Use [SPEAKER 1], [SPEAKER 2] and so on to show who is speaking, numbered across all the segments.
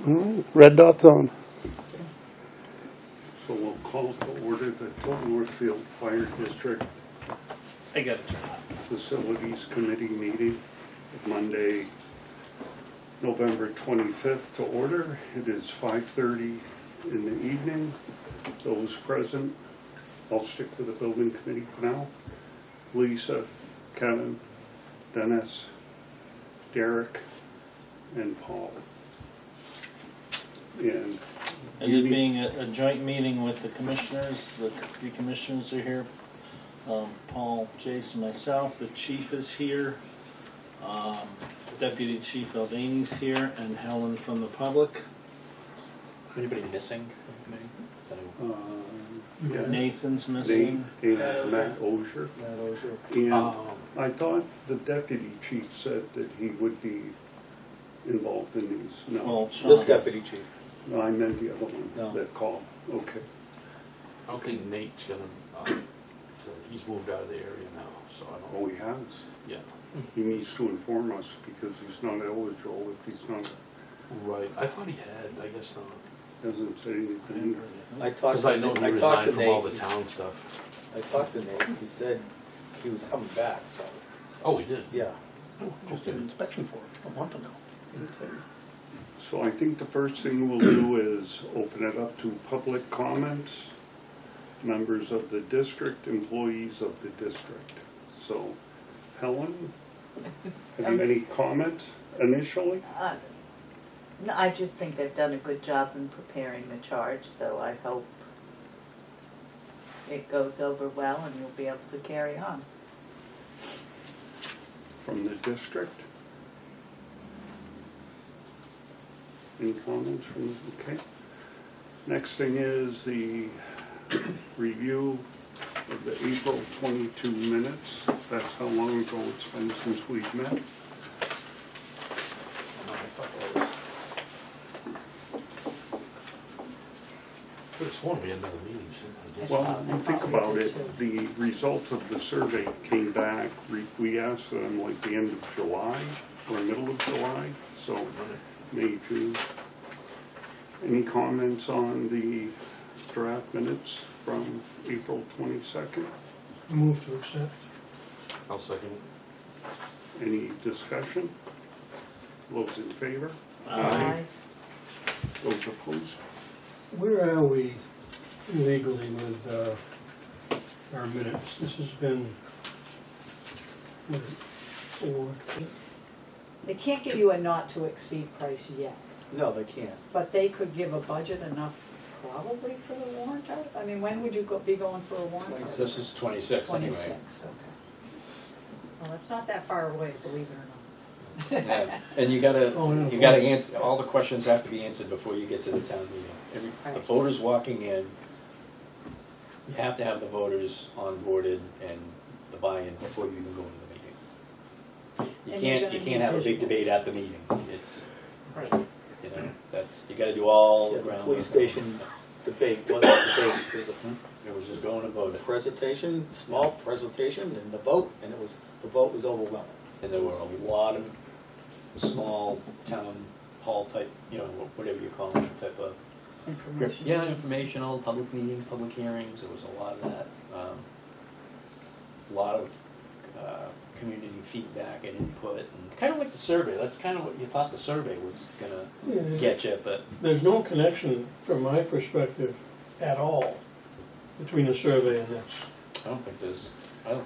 [SPEAKER 1] Red dot's on.
[SPEAKER 2] So we'll call to order the Northfield Fire District
[SPEAKER 3] I got it.
[SPEAKER 2] Facilities Committee meeting Monday, November 25th to order. It is 5:30 in the evening. Those present, I'll stick with the building committee for now. Lisa, Kevin, Dennis, Derek, and Paul. And
[SPEAKER 3] It being a joint meeting with the commissioners, the three commissioners are here. Paul, Jason, myself, the chief is here. Deputy Chief Aldaney's here, and Helen from the public.
[SPEAKER 4] Anybody missing from the committee?
[SPEAKER 2] yeah,
[SPEAKER 3] Nathan's missing.
[SPEAKER 2] Matt Ozier. And I thought the deputy chief said that he would be involved in these. No,
[SPEAKER 3] Well, Sean
[SPEAKER 4] This
[SPEAKER 3] is.
[SPEAKER 4] deputy chief.
[SPEAKER 2] no, I meant the other one
[SPEAKER 4] No.
[SPEAKER 2] that called. Okay.
[SPEAKER 5] I don't think Nate's gonna, so he's moved out of the area now, so I
[SPEAKER 2] Oh,
[SPEAKER 5] don't,
[SPEAKER 2] he has.
[SPEAKER 5] yeah.
[SPEAKER 2] He needs to inform us because he's not eligible if he's not,
[SPEAKER 5] Right, I thought he had, I guess not.
[SPEAKER 2] doesn't say anything.
[SPEAKER 4] I talked
[SPEAKER 5] Because I know he
[SPEAKER 4] I talked
[SPEAKER 5] resigned
[SPEAKER 4] to
[SPEAKER 5] from all the
[SPEAKER 4] Nate.
[SPEAKER 5] town stuff.
[SPEAKER 4] I talked to Nate. He said he was coming back, so,
[SPEAKER 5] Oh, he did?
[SPEAKER 4] yeah.
[SPEAKER 1] Just did an inspection for it a month ago.
[SPEAKER 2] So I think the first thing we'll do is open it up to public comments, members of the district, employees of the district. So, Helen, have you any comment initially?
[SPEAKER 6] No, I just think they've done a good job in preparing the charge, so I hope it goes over well and you'll be able to carry on.
[SPEAKER 2] From the district? Any comments from, okay. Next thing is the review of the April 22 minutes. That's how long ago it's been since we've met.
[SPEAKER 5] Could have sworn we had another meeting soon, I guess.
[SPEAKER 2] Well,
[SPEAKER 6] I
[SPEAKER 2] you think
[SPEAKER 6] thought we
[SPEAKER 2] about
[SPEAKER 6] did
[SPEAKER 2] it, the results of the survey came back, we asked them like the end of July or middle of July, so May, June. Any comments on the draft minutes from April 22nd?
[SPEAKER 1] Move to accept.
[SPEAKER 5] I'll second it.
[SPEAKER 2] Any discussion? Those in favor?
[SPEAKER 6] Aye.
[SPEAKER 2] Those opposed?
[SPEAKER 1] Where are we legally with our minutes? This has been, what is it, 4?
[SPEAKER 7] They can't give you a not to exceed price yet,
[SPEAKER 4] No, they can't.
[SPEAKER 7] but they could give a budget enough probably for the warrant article. I mean, when would you be going for a warrant article?
[SPEAKER 4] This is 26 anyway.
[SPEAKER 7] 26, okay. Well, it's not that far away, believe it or not.
[SPEAKER 4] Yeah. And you gotta answer, all the questions have to be answered before you get to the town meeting. The
[SPEAKER 7] Right.
[SPEAKER 4] voters walking in, you have to have the voters onboarded and the buy-in before you even go into the meeting. You
[SPEAKER 7] And you're
[SPEAKER 4] can't
[SPEAKER 7] gonna need
[SPEAKER 4] have a big
[SPEAKER 7] visuals.
[SPEAKER 4] debate at the meeting. It's,
[SPEAKER 7] Right.
[SPEAKER 4] you know, you gotta do all the
[SPEAKER 8] Yeah, the
[SPEAKER 4] groundwork.
[SPEAKER 8] police station debate wasn't a debate, it was
[SPEAKER 4] It was just going to vote
[SPEAKER 8] a
[SPEAKER 4] it.
[SPEAKER 8] presentation, small presentation, and the vote, and the vote was overwhelming.
[SPEAKER 4] And there were a lot of small town hall type, you know, whatever you call them, type of.
[SPEAKER 7] Information.
[SPEAKER 4] Yeah, informational, public meeting, public hearings, there was a lot of that. A lot of community feedback and input, and kind of like the survey, that's kind of what you thought the survey was gonna get you, but.
[SPEAKER 1] There's no connection, from my perspective, at all between the survey and this.
[SPEAKER 4] I don't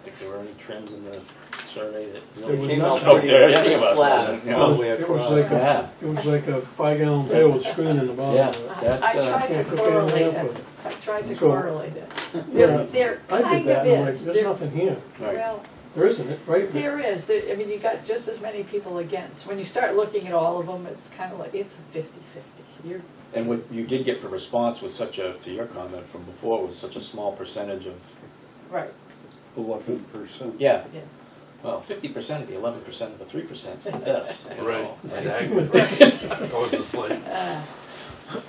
[SPEAKER 4] think there were any trends in the survey that
[SPEAKER 1] There
[SPEAKER 4] really
[SPEAKER 1] was
[SPEAKER 8] Came out
[SPEAKER 1] nothing.
[SPEAKER 8] pretty,
[SPEAKER 4] there, any
[SPEAKER 8] pretty
[SPEAKER 4] of us,
[SPEAKER 8] flat
[SPEAKER 4] you know.
[SPEAKER 8] all the way
[SPEAKER 1] It was
[SPEAKER 8] across.
[SPEAKER 1] like
[SPEAKER 4] Yeah,
[SPEAKER 1] It was like a 5-gallon pail with screen in the bottom
[SPEAKER 4] yeah,
[SPEAKER 1] of it.
[SPEAKER 4] that,
[SPEAKER 7] I tried to
[SPEAKER 1] Yeah, put that
[SPEAKER 7] correlate
[SPEAKER 1] up
[SPEAKER 7] it.
[SPEAKER 1] with-
[SPEAKER 7] I tried to
[SPEAKER 1] So-
[SPEAKER 7] correlate it.
[SPEAKER 1] Yeah,
[SPEAKER 7] There
[SPEAKER 1] I did
[SPEAKER 7] kind
[SPEAKER 1] that,
[SPEAKER 7] of
[SPEAKER 1] and I'm like,
[SPEAKER 7] is.
[SPEAKER 1] there's nothing here.
[SPEAKER 4] right.
[SPEAKER 7] Well,
[SPEAKER 1] There isn't, it, right?
[SPEAKER 7] there is. I mean, you got just as many people against. When you start looking at all of them, it's kind of like, it's a 50-50. You're
[SPEAKER 4] And what you did get for response was such a, to your comment from before, was such a small percentage of,
[SPEAKER 7] right.
[SPEAKER 2] 11%.
[SPEAKER 4] yeah,
[SPEAKER 7] Yeah.
[SPEAKER 4] well, 50% of the 11% of the 3% said this. you know.
[SPEAKER 5] Right, exactly. That was just like,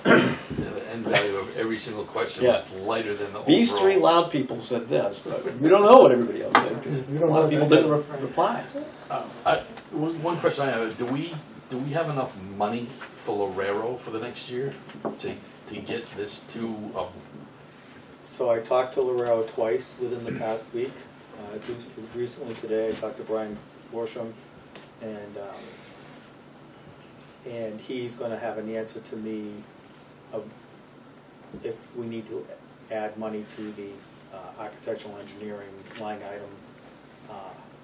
[SPEAKER 5] the end value of every single question was lighter than the overall.
[SPEAKER 4] These three loud people said this, but we don't know what everybody else said, because
[SPEAKER 1] We
[SPEAKER 4] a
[SPEAKER 1] don't
[SPEAKER 4] lot of
[SPEAKER 1] know
[SPEAKER 4] people
[SPEAKER 1] that.
[SPEAKER 4] didn't reply.
[SPEAKER 5] One question I have, do we Do we have enough money for Lorero for the next year to get this to,
[SPEAKER 8] So I talked to Lorero twice within the past week. Recently today, I talked to Brian Worsham, and he's gonna have an answer to me of if we need to add money to the architectural engineering line item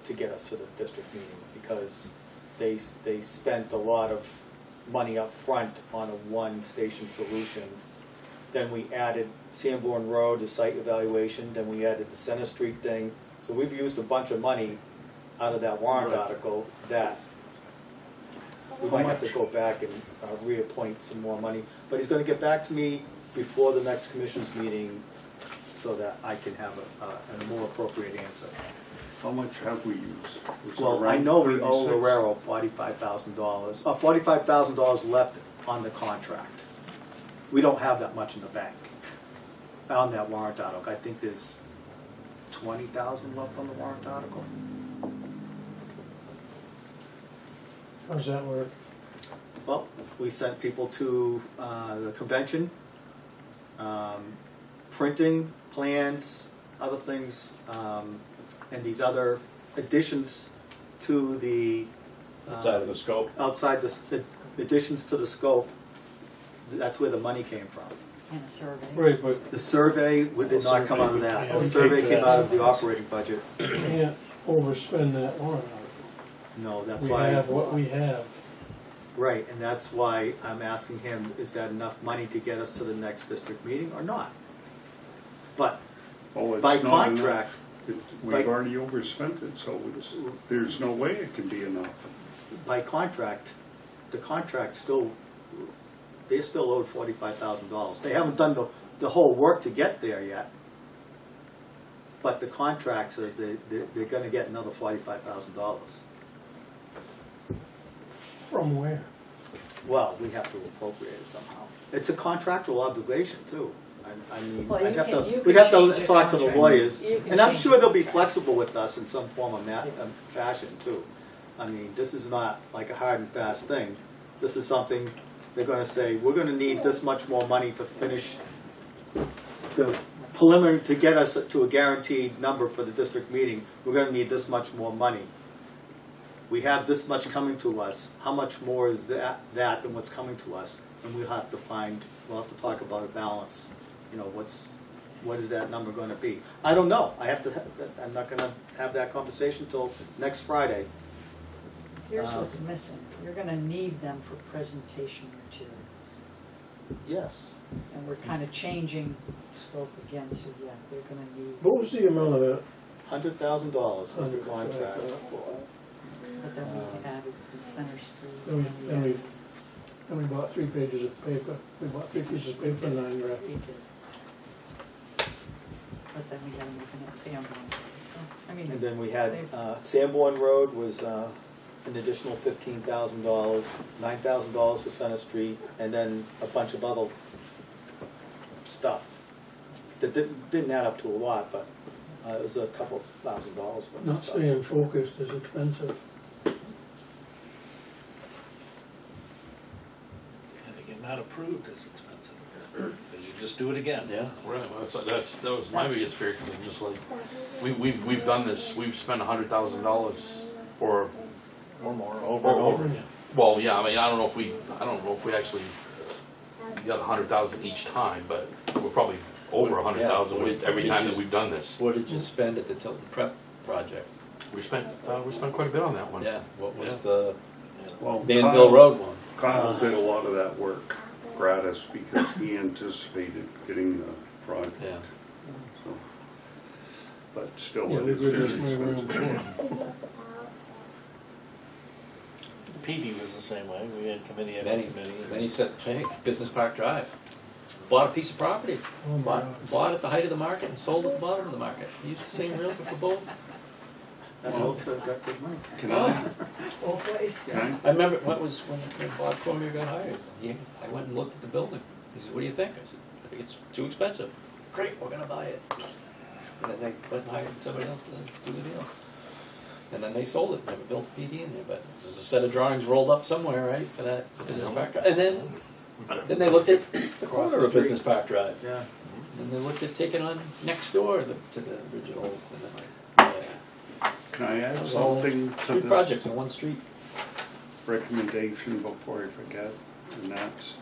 [SPEAKER 8] to get us to the district meeting, because they spent a lot of money up front on a one-station solution. Then we added Sanborn Road to site evaluation, then we added the Center Street thing. So we've used a bunch of money out of that warrant
[SPEAKER 5] Right.
[SPEAKER 8] article that we might have to go back and reappoint some more money. But he's gonna get back to me before the next commission's meeting so that I can have a more appropriate answer.
[SPEAKER 2] How much have we used? Was it
[SPEAKER 8] Well, I
[SPEAKER 2] around
[SPEAKER 8] know we owe
[SPEAKER 2] 36?
[SPEAKER 8] Lorero $45,000, $45,000 left on the contract. We don't have that much in the bank on that warrant article. I think there's 20,000 left on the warrant article.
[SPEAKER 1] How does that work?
[SPEAKER 8] Well, we sent people to the convention, printing, plans, other things, and these other additions to the
[SPEAKER 4] Outside of the scope.
[SPEAKER 8] outside the additions to the scope. That's where the money came from.
[SPEAKER 7] And a survey.
[SPEAKER 1] Right, but
[SPEAKER 8] The survey did not come out of that.
[SPEAKER 1] Yeah,
[SPEAKER 8] The
[SPEAKER 1] we
[SPEAKER 8] survey
[SPEAKER 1] take
[SPEAKER 8] came
[SPEAKER 1] that.
[SPEAKER 8] out of the operating budget.
[SPEAKER 1] you can't overspend that warrant article.
[SPEAKER 8] No, that's
[SPEAKER 1] We
[SPEAKER 8] why.
[SPEAKER 1] have what we have.
[SPEAKER 8] Right, and that's why I'm asking him, is that enough money to get us to the next district meeting or not? But
[SPEAKER 2] Oh, it's
[SPEAKER 8] by
[SPEAKER 2] not
[SPEAKER 8] contract,
[SPEAKER 2] enough. We've
[SPEAKER 8] by-
[SPEAKER 2] already overspent it, so there's no way it can be enough.
[SPEAKER 8] by contract, the contract still, they're still owed $45,000. They haven't done the whole work to get there yet. But the contract says they're gonna get another $45,000.
[SPEAKER 1] From where?
[SPEAKER 8] Well, we have to appropriate it somehow. It's a contractual obligation too. I mean,
[SPEAKER 7] Well, you
[SPEAKER 8] I'd have
[SPEAKER 7] can-
[SPEAKER 8] to,
[SPEAKER 7] you
[SPEAKER 8] we'd
[SPEAKER 7] can
[SPEAKER 8] have to
[SPEAKER 7] change the
[SPEAKER 8] talk to the
[SPEAKER 7] contract.
[SPEAKER 8] lawyers.
[SPEAKER 7] You can
[SPEAKER 8] And I'm
[SPEAKER 7] change
[SPEAKER 8] sure
[SPEAKER 7] the
[SPEAKER 8] they'll be
[SPEAKER 7] contract.
[SPEAKER 8] flexible with us in some form of fashion too. I mean, this is not like a hard and fast thing. This is something, they're gonna say, we're gonna need this much more money to finish the preliminary, to get us to a guaranteed number for the district meeting. We're gonna need this much more money. We have this much coming to us. How much more is that than what's coming to us? And we'll have to talk about a balance. You know, what is that number gonna be? I don't know. I'm not gonna have that conversation till next Friday.
[SPEAKER 7] Here's what's missing. You're gonna need them for presentation materials.
[SPEAKER 8] Yes.
[SPEAKER 7] And we're kind of changing scope again, so yeah, they're gonna need,
[SPEAKER 1] What was the amount of that?
[SPEAKER 8] $100,000 was the contract.
[SPEAKER 7] but then we added the Center Street.
[SPEAKER 1] And we bought 3 pages of paper. We bought 3 pieces of paper for $9 grand.
[SPEAKER 7] We did. But then we gotta make an exam on it. So, I mean,
[SPEAKER 8] And then we had, Sanborn Road was an additional $15,000, $9,000 for Center Street, and then a bunch of other stuff. That didn't add up to a lot, but it was a couple of $1,000 worth
[SPEAKER 1] Not
[SPEAKER 8] of stuff.
[SPEAKER 1] staying focused is expensive.
[SPEAKER 3] And to get not approved is expensive, because you just do it again.
[SPEAKER 4] Yeah.
[SPEAKER 5] right, well, that was my biggest fear, because I'm just like, we've done this, we've spent $100,000 for,
[SPEAKER 3] Or more, over and over again.
[SPEAKER 5] well, yeah, I mean, I don't know if we actually got 100,000 each time, but we're probably over 100,000 every time that we've done this.
[SPEAKER 4] What did you spend at the Tilton Prep project?
[SPEAKER 5] We spent quite a bit on that one.
[SPEAKER 4] Yeah, what was
[SPEAKER 5] Yeah.
[SPEAKER 4] the
[SPEAKER 2] Well,
[SPEAKER 4] Danville Road one?
[SPEAKER 2] Kyle did a lot of that work gratis because he anticipated getting the project.
[SPEAKER 4] Yeah.
[SPEAKER 2] So, but still,
[SPEAKER 1] Yeah,
[SPEAKER 2] it
[SPEAKER 1] we
[SPEAKER 2] is
[SPEAKER 1] did this
[SPEAKER 2] very
[SPEAKER 1] way around
[SPEAKER 2] expensive.
[SPEAKER 1] before.
[SPEAKER 3] PD was the same way, we had committee after
[SPEAKER 4] Then
[SPEAKER 3] committee.
[SPEAKER 4] he said, hey, Business Park Drive. Bought a piece of property,
[SPEAKER 1] Oh my God.
[SPEAKER 4] bought at the height of the market and sold at the bottom of the market. He used the same realtor for both.
[SPEAKER 8] That realtor got good money.
[SPEAKER 2] Can I,
[SPEAKER 7] both ways.
[SPEAKER 2] can
[SPEAKER 4] I remember, when Bob Cormier got hired, I went and looked at the building. He said, what do you think? I said, I think it's too expensive. Great, we're gonna buy it. And then they went and hired somebody else to do the deal. and then they sold it, never built a PD in there, but there's a set of drawings rolled up somewhere, right, for that business park drive. And then they looked at the
[SPEAKER 8] Across
[SPEAKER 4] corner
[SPEAKER 8] the
[SPEAKER 4] of Business
[SPEAKER 8] street.
[SPEAKER 4] Park Drive,
[SPEAKER 8] Yeah.
[SPEAKER 4] and they looked at taking on next door to the original, and then like, yeah.
[SPEAKER 2] Can I add
[SPEAKER 4] That was all
[SPEAKER 2] something to
[SPEAKER 4] Three
[SPEAKER 2] this
[SPEAKER 4] projects in one street.
[SPEAKER 2] recommendation before I forget? And that's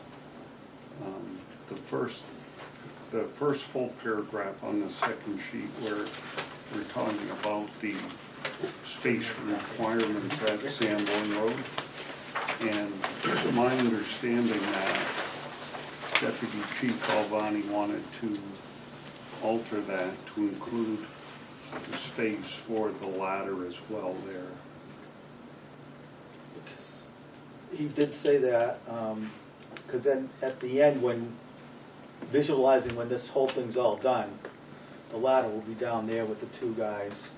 [SPEAKER 2] the first full paragraph on the second sheet where we're talking about the space requirements at Sanborn Road. And it's my understanding that Deputy Chief Alvani wanted to alter that to include the space for the ladder as well there.
[SPEAKER 8] Because he did say that, because then at the end, when visualizing when this whole thing's all done, the ladder will be down there with the two guys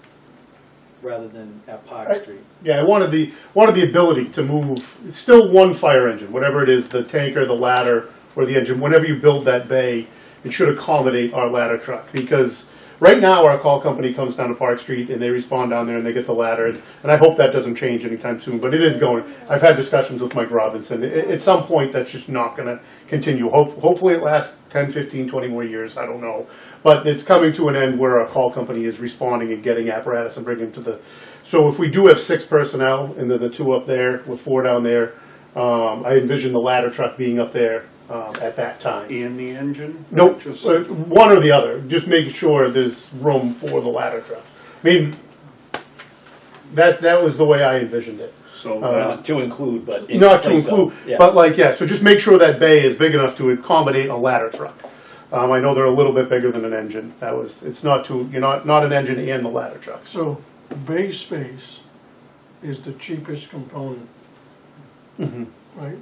[SPEAKER 8] rather than at Park Street.
[SPEAKER 9] Yeah, I wanted the ability to move, it's still one fire engine, whatever it is, the tanker, the ladder, or the engine, whenever you build that bay, it should accommodate our ladder truck, because right now our call company comes down to Park Street and they respond down there and they get the ladder, and I hope that doesn't change anytime soon, but it is going. I've had discussions with Mike Robinson. At some point, that's just not going to continue. Hopefully it lasts 10, 15, 20 more years, I don't know. But it's coming to an end where our call company is responding and getting apparatus and bringing to the... So if we do have 6 personnel, and then the 2 up there with 4 down there, I envision the ladder truck being up there at that time.
[SPEAKER 2] And the engine?
[SPEAKER 9] Nope,
[SPEAKER 2] Just
[SPEAKER 9] one or the other, just making sure there's room for the ladder truck. I mean, that was the way I envisioned it.
[SPEAKER 2] so
[SPEAKER 4] Not to include, but in
[SPEAKER 9] Not to
[SPEAKER 4] place of,
[SPEAKER 9] include,
[SPEAKER 4] yeah.
[SPEAKER 9] but like, yeah, so just make sure that bay is big enough to accommodate a ladder truck. I know they're a little bit bigger than an engine. It's not too, you're not an engine and the ladder truck.
[SPEAKER 1] So bay space is the cheapest component,
[SPEAKER 9] Mhm.
[SPEAKER 1] right?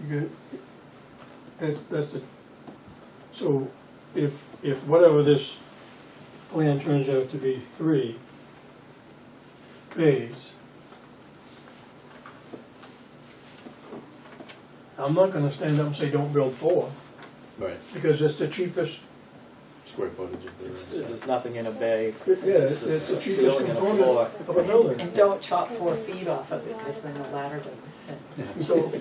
[SPEAKER 1] That's the, so if whatever this plan turns out to be 3 bays, I'm not gonna stand up and say don't build 4,
[SPEAKER 4] Right,
[SPEAKER 1] because it's the cheapest,
[SPEAKER 4] square footage of the.
[SPEAKER 8] There's nothing in a bay.
[SPEAKER 1] yeah,
[SPEAKER 8] It's
[SPEAKER 1] it's
[SPEAKER 8] just
[SPEAKER 1] the
[SPEAKER 8] a
[SPEAKER 1] cheapest
[SPEAKER 8] ceiling and a
[SPEAKER 1] component
[SPEAKER 8] floor.
[SPEAKER 1] of a building.
[SPEAKER 7] And don't chop 4 feet off of it, because then the ladder doesn't fit.
[SPEAKER 1] So,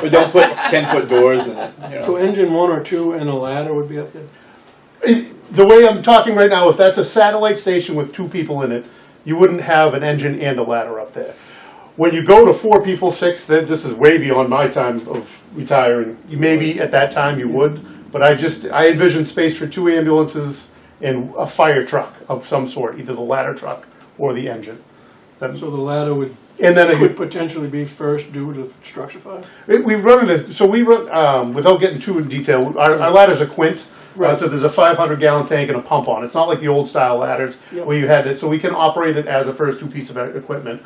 [SPEAKER 4] We don't put 10-foot doors in it, you
[SPEAKER 1] so
[SPEAKER 4] know.
[SPEAKER 1] engine 1 or 2 and a ladder would be up there?
[SPEAKER 9] The way I'm talking right now, if that's a satellite station with 2 people in it, you wouldn't have an engine and a ladder up there. When you go to 4 people, 6, then this is way beyond my time of retiring. You maybe at that time you would, but I envision space for 2 ambulances and a fire truck of some sort, either the ladder truck or the engine.
[SPEAKER 1] So the ladder would,
[SPEAKER 9] And then
[SPEAKER 1] could potentially be first due to structure fire?
[SPEAKER 9] we run it. So we run without getting too in detail. Our ladder's a quint.
[SPEAKER 1] Right.
[SPEAKER 9] So there's a 500-gallon tank and a pump on it. It's not like the old style ladders
[SPEAKER 1] Yep.
[SPEAKER 9] where you had it. So we can operate it as a first 2 piece of equipment.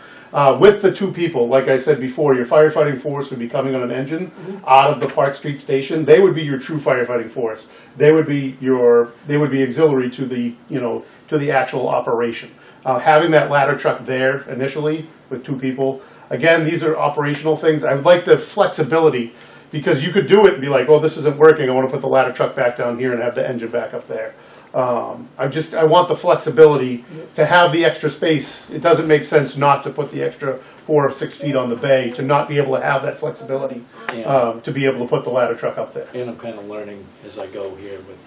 [SPEAKER 9] With the 2 people, like I said before, your firefighting force would be coming on an engine out of the Park Street station. They would be your true firefighting force. They would be auxiliary to the actual operation. Having that ladder truck there initially with 2 people, again, these are operational things. I would like the flexibility. Because you could do it and be like, oh, this isn't working, I want to put the ladder truck back down here and have the engine back up there. I want the flexibility to have the extra space. It doesn't make sense not to put the extra 4 or 6 feet on the bay, to not be able to have that flexibility, to be able to put the ladder truck up there.
[SPEAKER 4] And I'm kind of learning as I go here with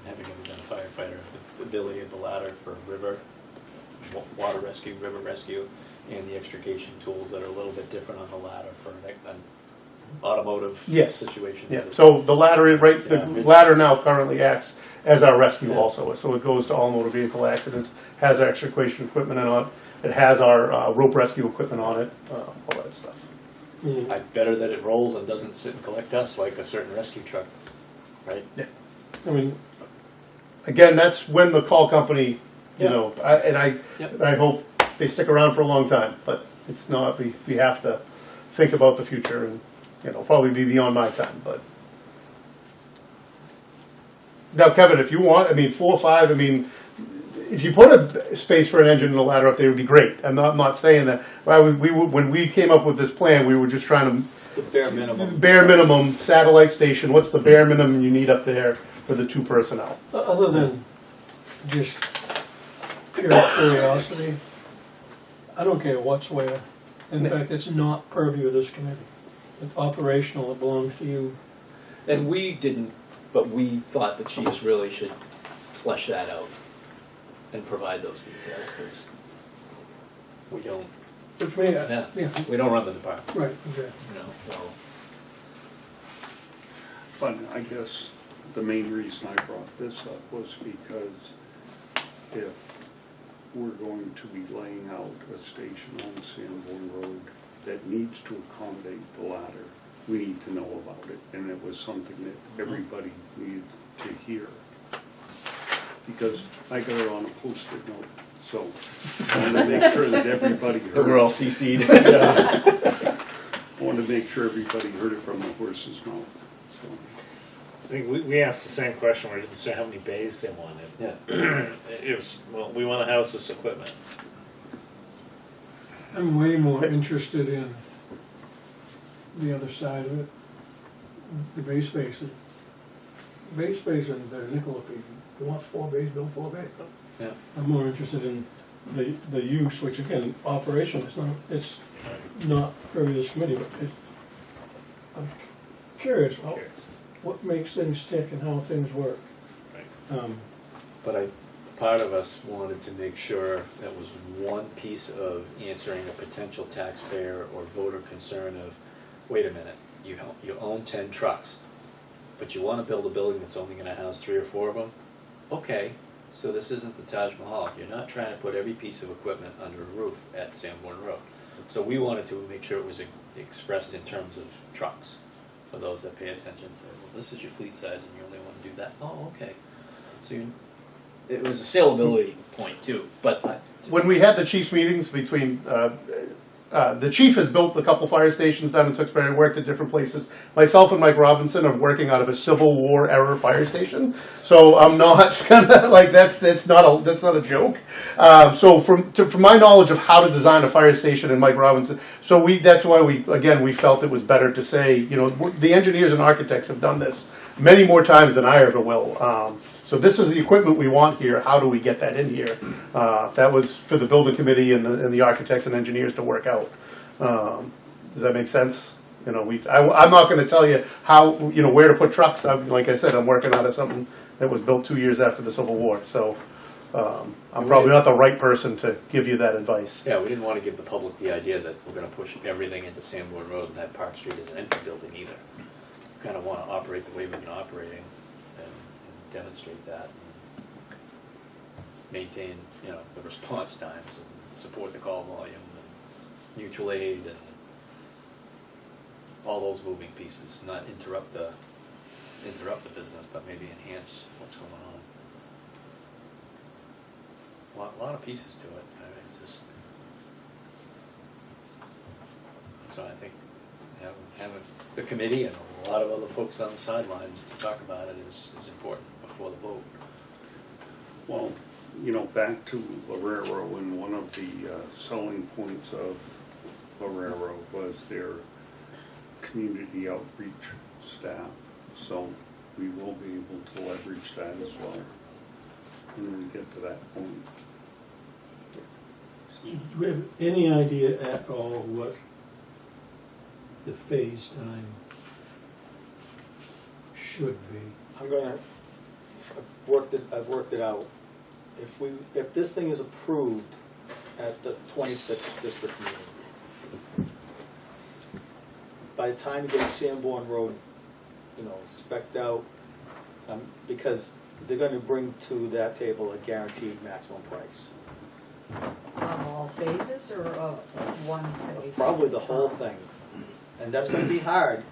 [SPEAKER 4] having been a firefighter, the ability of the ladder for river, water rescue, river rescue, and the extrication tools that are a little bit different on the ladder for an automotive
[SPEAKER 9] Yes.
[SPEAKER 4] situation.
[SPEAKER 9] Yeah, so the ladder is
[SPEAKER 4] Yeah, it's-
[SPEAKER 9] ladder now currently acts as our rescue also. So it goes to all motor vehicle accidents, has our extrication equipment on it, it has our rope rescue equipment on it, all that stuff.
[SPEAKER 4] Better that it rolls and doesn't sit and collect dust like a certain rescue truck, right?
[SPEAKER 1] I mean,
[SPEAKER 9] Again, that's when the call company,
[SPEAKER 4] Yep.
[SPEAKER 9] I hope they stick around for a long time, but it's not, we have to think about the future and, probably be beyond my time, but. Now, Kevin, if you want, 4 or 5, if you put a space for an engine and a ladder up there, it would be great. I'm not saying that. Well, when we came up with this plan, we were just trying
[SPEAKER 8] It's the bare minimum.
[SPEAKER 9] to, bare minimum satellite station, what's the bare minimum you need up there for the 2 personnel?
[SPEAKER 1] other than just pure curiosity, I don't care what's where. In fact, it's not purview of this committee. It's operational, it belongs to you.
[SPEAKER 4] And we didn't, but we thought the chiefs really should flesh that out and provide those details, because we don't,
[SPEAKER 1] Good for me,
[SPEAKER 4] yeah,
[SPEAKER 1] yeah,
[SPEAKER 4] we don't run the department,
[SPEAKER 1] right, exactly.
[SPEAKER 4] you know, so.
[SPEAKER 2] But I guess the main reason I brought this up was because if we're going to be laying out a station on Sanborn Road that needs to accommodate the ladder, we need to know about it, and it was something that everybody needed to hear. Because I got it on a post-it note, so I want to make sure that everybody heard.
[SPEAKER 4] We're all CC'd.
[SPEAKER 2] I want to make sure everybody heard it from the horse's mouth, so.
[SPEAKER 3] I think we asked the same question, we didn't say how many bays they wanted.
[SPEAKER 4] Yeah.
[SPEAKER 3] It was, well, we want to house this equipment.
[SPEAKER 1] I'm way more interested in the other side of it, the base spaces. Base space and the Nicola people, you want 4 bays, build 4 bays.
[SPEAKER 4] Yeah.
[SPEAKER 1] I'm more interested in the use, which again, operational, it's not purview of this committee, but I'm curious about what makes things tick and how things work.
[SPEAKER 4] But part of us wanted to make sure that was one piece of answering a potential taxpayer or voter concern of, wait a minute, you own 10 trucks, but you want to build a building that's only going to house 3 or 4 of them? Okay, so this isn't the Taj Mahal. You're not trying to put every piece of equipment under a roof at Sanborn Road. So we wanted to make sure it was expressed in terms of trucks, for those that pay attention. Say, well, this is your fleet size and you only want to do that. Oh, okay. So it was a saleability point too, but
[SPEAKER 9] When we had the chiefs meetings between, the chief has built a couple fire stations down in Tewksbury, worked at different places. Myself and Mike Robinson are working out of a Civil War era fire station, so I'm not gonna, like, that's not a joke. So from my knowledge of how to design a fire station, and Mike Robinson, so that's why we felt it was better to say, you know, the engineers and architects have done this many more times than I ever will. So this is the equipment we want here. How do we get that in here? That was for the building committee and the architects and engineers to work out. Does that make sense? You know, I'm not going to tell you how, you know, where to put trucks. Like I said, I'm working out of something that was built 2 years after the Civil War. So I'm probably not the right person to give you that advice.
[SPEAKER 4] yeah, we didn't want to give the public the idea that we're going to push everything into Sanborn Road and that Park Street is an empty building either. We kind of want to operate the way we've been operating and demonstrate that, and maintain, you know, the response times and support the call volume and mutual aid and all those moving pieces, not interrupt the business, but maybe enhance what's going on. A lot of pieces to it. I mean, it's just, so I think having the committee and a lot of other folks on the sidelines to talk about it is important before the vote.
[SPEAKER 2] Well, you know, back to Lorero, and one of the selling points of Lorero was their community outreach staff. So we will be able to leverage that as well when we get to that point.
[SPEAKER 1] Do we have any idea at all what the phase time should be?
[SPEAKER 8] I've worked it out. If this thing is approved at the 26th district meeting, by the time you get Sanborn Road, you know, spec'd out, because they're going to bring to that table a guaranteed maximum price.
[SPEAKER 7] On all phases or one phase?
[SPEAKER 8] Probably the whole thing. And that's going to be hard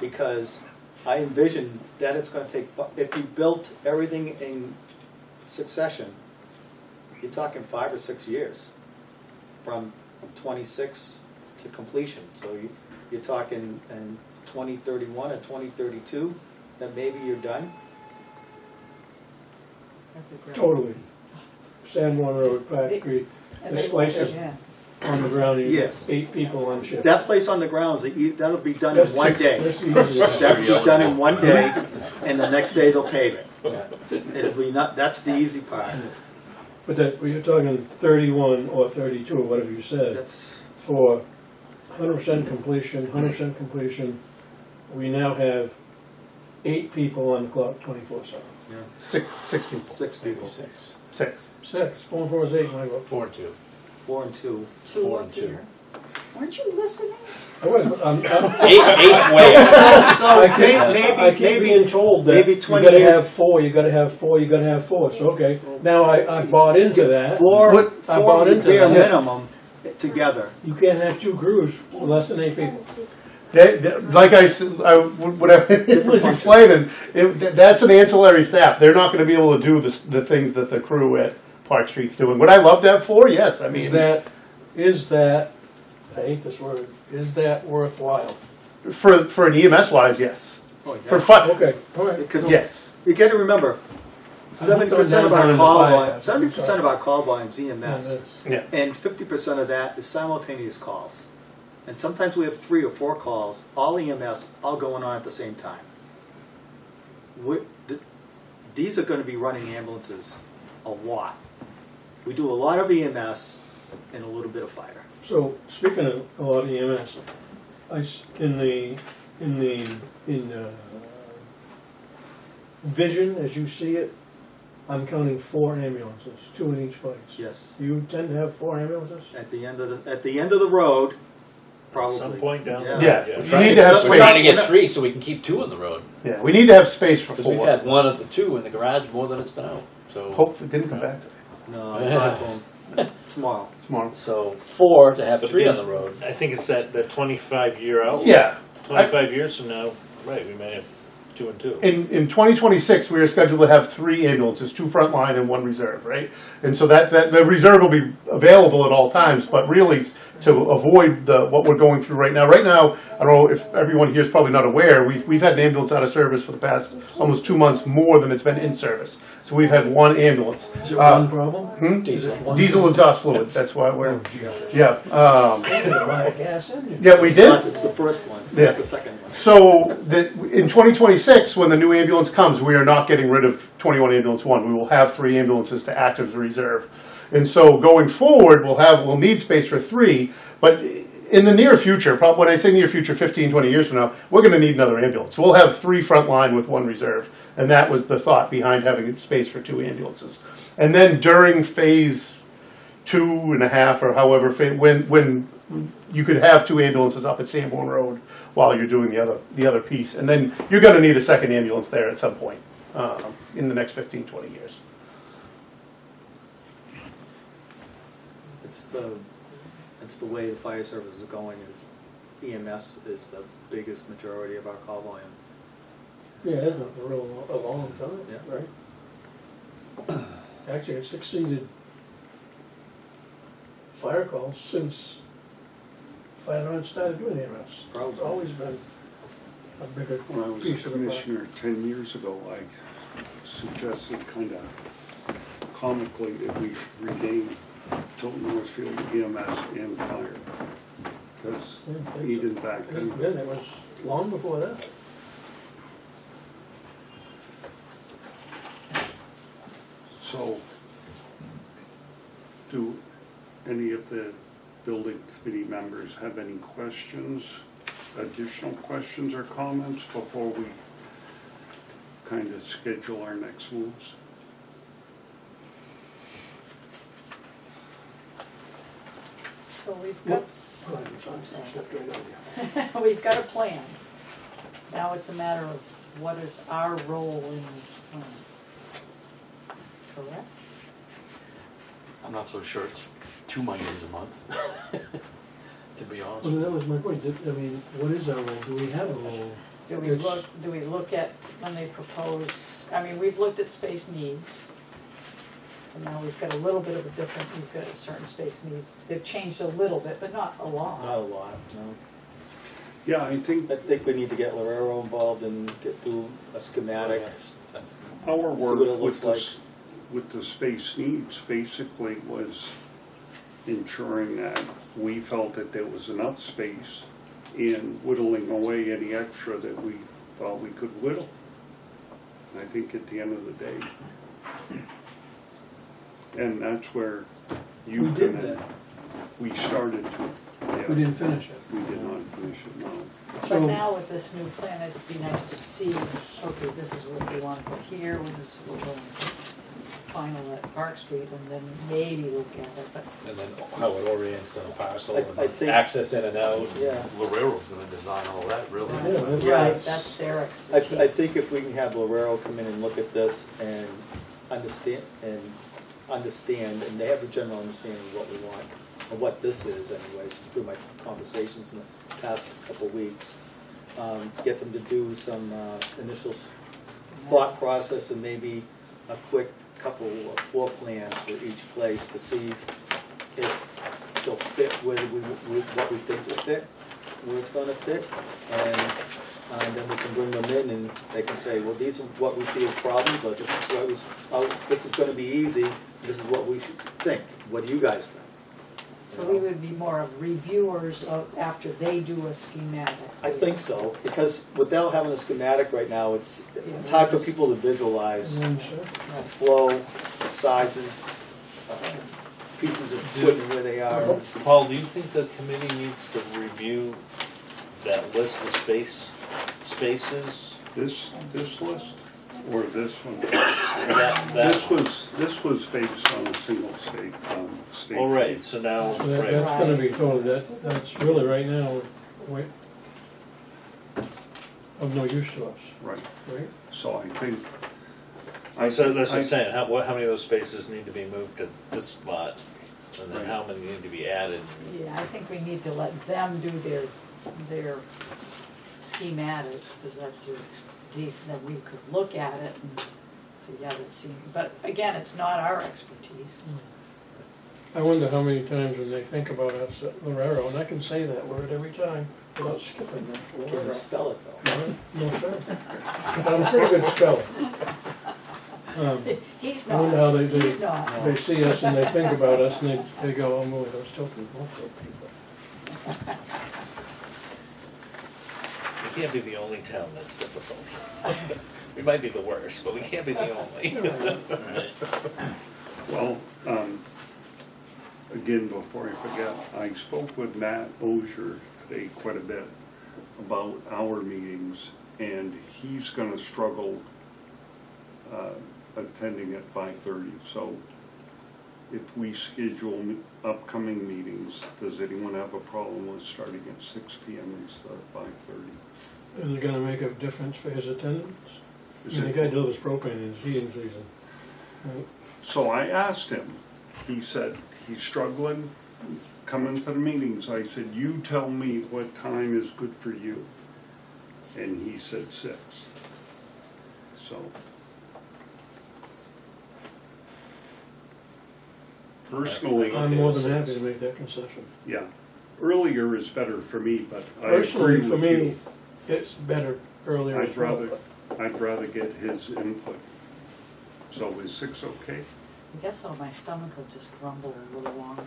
[SPEAKER 8] because I envision that it's going to take, if you built everything in succession, you're talking 5 or 6 years from 26 to completion. So you're talking in 2031 or 2032 that maybe you're done.
[SPEAKER 7] That's a great-
[SPEAKER 1] Totally. Sanborn Road, Pratt Street,
[SPEAKER 7] And
[SPEAKER 1] the
[SPEAKER 7] they-
[SPEAKER 1] slices
[SPEAKER 7] yeah.
[SPEAKER 1] on the ground, you
[SPEAKER 8] Yes.
[SPEAKER 1] 8 people on shift.
[SPEAKER 8] That place on the grounds, that'll be done in one day.
[SPEAKER 1] That's the easiest.
[SPEAKER 8] That'll be done in one day, and the next day they'll pave it. It'll be that's the easy part.
[SPEAKER 1] But that, we were talking 31 or 32 or whatever you said,
[SPEAKER 8] That's,
[SPEAKER 1] for 100% completion, we now have 8 people on the clock 24/7.
[SPEAKER 8] yeah,
[SPEAKER 9] Six people.
[SPEAKER 8] 6 people.
[SPEAKER 4] Six.
[SPEAKER 9] Six.
[SPEAKER 1] 6, going for us 8 when I vote.
[SPEAKER 4] 4 and 2.
[SPEAKER 8] 4 and 2.
[SPEAKER 7] 2
[SPEAKER 4] 4
[SPEAKER 7] up
[SPEAKER 4] and 2.
[SPEAKER 7] here. Weren't you listening?
[SPEAKER 1] I was, but
[SPEAKER 4] Eight's way out.
[SPEAKER 8] So
[SPEAKER 1] I keep
[SPEAKER 8] maybe,
[SPEAKER 1] being told that
[SPEAKER 8] maybe
[SPEAKER 1] you
[SPEAKER 8] 20
[SPEAKER 1] gotta
[SPEAKER 8] years-
[SPEAKER 1] have 4, you gotta have 4, you gotta have 4, so okay, now I bought into that.
[SPEAKER 8] 4
[SPEAKER 1] I bought
[SPEAKER 8] is
[SPEAKER 1] into
[SPEAKER 8] bare
[SPEAKER 1] that.
[SPEAKER 8] minimum together.
[SPEAKER 1] You can't have 2 crews with less than 8 people.
[SPEAKER 9] Like what I was explaining, that's an ancillary staff. They're not gonna be able to do the things that the crew at Park Street's doing. Would I love to have 4? Yes, I mean.
[SPEAKER 1] Is that, I hate this word, is that worthwhile?
[SPEAKER 9] For an EMS wise, yes.
[SPEAKER 8] Oh,
[SPEAKER 9] For
[SPEAKER 8] yeah.
[SPEAKER 9] fun,
[SPEAKER 1] Okay, all right.
[SPEAKER 8] Because
[SPEAKER 9] yes.
[SPEAKER 8] you gotta remember,
[SPEAKER 1] I'm hooked on
[SPEAKER 8] 70% of our
[SPEAKER 1] downtown
[SPEAKER 8] call
[SPEAKER 1] in the
[SPEAKER 8] volume,
[SPEAKER 1] fire.
[SPEAKER 8] 70% of our call volume is EMS.
[SPEAKER 9] Yeah.
[SPEAKER 8] And 50% of that is simultaneous calls. And sometimes we have 3 or 4 calls, all EMS, all going on at the same time. These are gonna be running ambulances a lot. We do a lot of EMS and a little bit of fire.
[SPEAKER 1] So, speaking of a lot of EMS, in the vision, as you see it, I'm counting 4 ambulances, 2 in each place.
[SPEAKER 8] Yes.
[SPEAKER 1] You tend to have 4 ambulances?
[SPEAKER 8] At the end of the road, probably.
[SPEAKER 3] At some point down the
[SPEAKER 8] Yeah.
[SPEAKER 3] road.
[SPEAKER 9] Yeah,
[SPEAKER 3] yeah.
[SPEAKER 9] you need to have
[SPEAKER 4] We're trying to
[SPEAKER 9] space.
[SPEAKER 4] get 3 so we can keep 2 on the road.
[SPEAKER 9] Yeah, we need to have space for
[SPEAKER 4] Because we've
[SPEAKER 9] 4.
[SPEAKER 4] had 1 of the 2 in the garage more than it's been out. So
[SPEAKER 9] Hope it didn't come back
[SPEAKER 8] No, I talked to him tomorrow.
[SPEAKER 9] tomorrow.
[SPEAKER 4] So 4 to have
[SPEAKER 3] But
[SPEAKER 4] 3 on
[SPEAKER 3] again,
[SPEAKER 4] the road.
[SPEAKER 3] I think it's that 25-year outlook.
[SPEAKER 9] Yeah.
[SPEAKER 3] 25 years from now, right, we may have 2 and 2.
[SPEAKER 9] In 2026, we are scheduled to have 3 ambulances, 2 frontline and 1 reserve, right? And so that the reserve will be available at all times, but really to avoid what we're going through right now. Right now, I don't know if everyone here is probably not aware, we've had an ambulance out of service for the past almost 2 months more than it's been in service. So we've had 1 ambulance.
[SPEAKER 1] Is it one problem?
[SPEAKER 4] Diesel.
[SPEAKER 9] Diesel exhaust fluid, that's why we're, yeah.
[SPEAKER 1] Buy a gas engine.
[SPEAKER 9] Yeah, we did.
[SPEAKER 8] It's the first one,
[SPEAKER 9] Yeah.
[SPEAKER 8] not the second one.
[SPEAKER 9] So in 2026, when the new ambulance comes, we are not getting rid of 21 Ambulance 1. We will have 3 ambulances to act as a reserve. And so going forward, we'll need space for 3, but in the near future, probably when I say near future, 15, 20 years from now, we're going to need another ambulance. We'll have 3 frontline with 1 reserve. And that was the thought behind having space for 2 ambulances. And then during phase 2.5 or however, when you could have 2 ambulances up at Sanborn Road while you're doing the other piece. And then you're going to need a second ambulance there at some point in the next 15, 20 years.
[SPEAKER 8] It's the way the fire service is going, is EMS is the biggest majority of our call volume.
[SPEAKER 1] Yeah, it has been for a long time,
[SPEAKER 8] Yeah.
[SPEAKER 1] right? Actually, it's exceeded fire calls since fire department started doing EMS. It's
[SPEAKER 8] Probably.
[SPEAKER 1] always been a bigger
[SPEAKER 2] When I was a
[SPEAKER 1] piece of the pie.
[SPEAKER 2] commissioner 10 years ago, I suggested kind of comically that we rename Tilton Northfield EMS and fire. Because
[SPEAKER 1] Yeah,
[SPEAKER 2] even back then,
[SPEAKER 1] Then it was long before that.
[SPEAKER 2] so do any of the building committee members have any questions, additional questions or comments before we kind of schedule our next moves?
[SPEAKER 7] So we've got,
[SPEAKER 1] Go ahead, I'm sorry, I stepped right over you.
[SPEAKER 7] we've got a plan. Now it's a matter of what is our role in this plan. Correct?
[SPEAKER 5] I'm not so sure it's 2 Mondays a month, to be honest.
[SPEAKER 1] Well, that was my point. I mean, what is our role? Do we have a role?
[SPEAKER 7] Do we look at when they propose, I mean, we've looked at space needs. And now we've got a little bit of a different, we've got certain space needs. They've changed a little bit, but not a lot.
[SPEAKER 8] Not a lot, no.
[SPEAKER 2] Yeah, I think
[SPEAKER 8] I think we need to get Lorero involved and do a schematic.
[SPEAKER 2] our
[SPEAKER 8] what
[SPEAKER 2] work
[SPEAKER 8] it looks
[SPEAKER 2] with the space needs basically was ensuring that we felt that there was enough space in whittling away any extra that we thought we could whittle. And I think at the end of the day, And that's where
[SPEAKER 1] We
[SPEAKER 2] you
[SPEAKER 1] did
[SPEAKER 2] come in.
[SPEAKER 1] that.
[SPEAKER 2] We started to. Yeah.
[SPEAKER 1] We didn't finish it.
[SPEAKER 2] We did not finish it, no.
[SPEAKER 7] But
[SPEAKER 1] So-
[SPEAKER 7] now with this new plan, it'd be nice to see, okay, this is what we want to put here, this is what we're going to final at Park Street, and then maybe look at it, but
[SPEAKER 4] And then how it orients to the parcel
[SPEAKER 8] I
[SPEAKER 4] and
[SPEAKER 8] think-
[SPEAKER 4] access in and out.
[SPEAKER 8] Yeah.
[SPEAKER 5] Lorero's gonna design all that, really.
[SPEAKER 1] Yeah, that's-
[SPEAKER 7] right, that's their expertise.
[SPEAKER 8] I think if we can have Lorero come in and look at this and understand, and they have a general understanding of what we want, or what this is anyways, through my conversations in the past couple of weeks. Get them to do some initial thought process and maybe a quick couple of floor plans for each place to see if they'll fit what we think will fit, where it's gonna fit, and then we can bring them in and they can say, well, these are what we see as problems, or this is gonna be easy, this is what we should think. What do you guys think?
[SPEAKER 7] So we would be more of reviewers of, after they do a schematic.
[SPEAKER 8] I think so, because without having a schematic right now, it's hard for people to visualize flow, sizes, pieces of equipment where they are.
[SPEAKER 3] Paul, do you think the committee needs to review that list of spaces?
[SPEAKER 2] This list, or this one?
[SPEAKER 3] That
[SPEAKER 2] This was based on a single state, station.
[SPEAKER 3] Oh, right, so now,
[SPEAKER 1] So that-
[SPEAKER 3] right,
[SPEAKER 1] That's gonna be totally, that's really right now, of no use to us,
[SPEAKER 2] Right,
[SPEAKER 1] right?
[SPEAKER 2] so I think.
[SPEAKER 3] so that's what
[SPEAKER 2] I-
[SPEAKER 3] I'm saying, how many of those spaces need to be moved to this spot? And then
[SPEAKER 2] Right.
[SPEAKER 3] how many need to be added?
[SPEAKER 7] Yeah, I think we need to let them do their schematics, because that's their expertise, and then we could look at it and see, yeah, that seems, but again, it's not our expertise.
[SPEAKER 1] I wonder how many times when they think about us at Lorero, and I can say that word every time without skipping that.
[SPEAKER 8] Can you spell it though?
[SPEAKER 1] No, sir. I'm a pretty good speller.
[SPEAKER 7] He's
[SPEAKER 1] I wonder how
[SPEAKER 7] not,
[SPEAKER 1] they
[SPEAKER 7] he's
[SPEAKER 1] do.
[SPEAKER 7] not.
[SPEAKER 1] They see us and they think about us and they go, oh, boy, those still people, people.
[SPEAKER 3] We can't be the only town that's difficult. We might be the worst, but we can't be the only.
[SPEAKER 2] Well, again, before I forget, I spoke with Matt Ozier today quite a bit about our meetings, and he's gonna struggle attending at 5:30, so if we schedule upcoming meetings, does anyone have a problem with starting at 6 p.m. instead of 5:30?
[SPEAKER 1] Is it gonna make a difference for his attendance? I
[SPEAKER 2] Is
[SPEAKER 1] mean, the
[SPEAKER 2] it-
[SPEAKER 1] guy delivers propane in his heating season. Right?
[SPEAKER 2] So I asked him, he said he's struggling coming to the meetings. I said, you tell me what time is good for you. And he said 6. So. Personally,
[SPEAKER 1] I'm more than happy to make that concession.
[SPEAKER 2] yeah, earlier is better for me, but I
[SPEAKER 1] Personally,
[SPEAKER 2] agree
[SPEAKER 1] for
[SPEAKER 2] with
[SPEAKER 1] me,
[SPEAKER 2] you.
[SPEAKER 1] it's better earlier as well.
[SPEAKER 2] I'd rather get his input. So is 6 okay?
[SPEAKER 7] I guess so, my stomach will just grumble a little longer.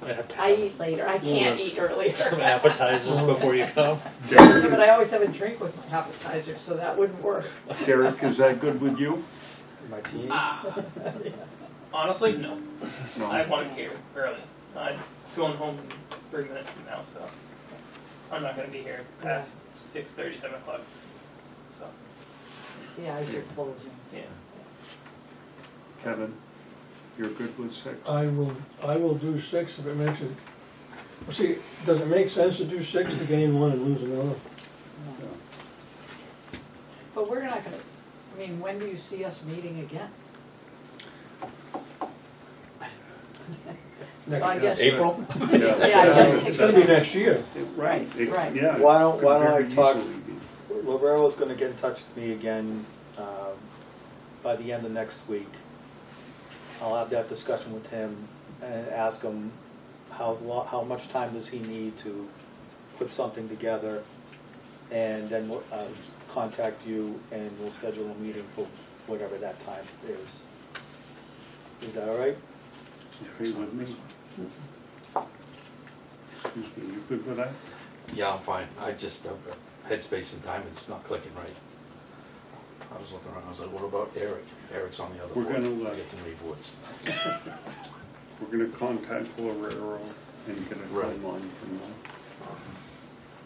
[SPEAKER 3] I have to
[SPEAKER 7] I
[SPEAKER 3] have
[SPEAKER 7] eat later, I can't eat earlier.
[SPEAKER 3] some appetizers before you come.
[SPEAKER 7] Yeah, but I always have a drink with my appetizer, so that wouldn't work.
[SPEAKER 2] Derek, is that good with you?
[SPEAKER 8] Martini?
[SPEAKER 10] Honestly, no.
[SPEAKER 2] No?
[SPEAKER 10] I want to be here early. I'm going home in 3 minutes from now, so I'm not going to be here past 6:30, 7 o'clock. So,
[SPEAKER 7] Yeah, as you're closing.
[SPEAKER 10] yeah.
[SPEAKER 2] Kevin, you're good with 6?
[SPEAKER 1] I will do 6 if it makes it, well, see, does it make sense to do 6 to gain one and lose another?
[SPEAKER 7] No. But we're not gonna, I mean, when do you see us meeting again?
[SPEAKER 1] Next
[SPEAKER 7] I
[SPEAKER 1] year.
[SPEAKER 7] guess-
[SPEAKER 4] April?
[SPEAKER 7] Yeah, I guess
[SPEAKER 1] It's gonna be next year.
[SPEAKER 2] Right, it-
[SPEAKER 7] right.
[SPEAKER 2] yeah.
[SPEAKER 8] Why don't
[SPEAKER 2] could
[SPEAKER 8] I
[SPEAKER 2] very
[SPEAKER 8] talk-
[SPEAKER 2] easily be.
[SPEAKER 8] Lorero's gonna get in touch with me again by the end of next week. I'll have that discussion with him and ask him how much time does he need to put something together, and then we'll contact you and we'll schedule a meeting for whatever that time is. Is that all right?
[SPEAKER 2] Okay with me? Excuse me, you good with that?
[SPEAKER 5] Yeah, I'm fine. I just, headspace and time, it's not clicking right. was looking around, I was like, what about Eric? Eric's on the other
[SPEAKER 2] We're
[SPEAKER 5] board.
[SPEAKER 2] gonna,
[SPEAKER 5] I get too many boards.
[SPEAKER 2] we're gonna contact Lorero and get a
[SPEAKER 5] Right.
[SPEAKER 2] timeline from them.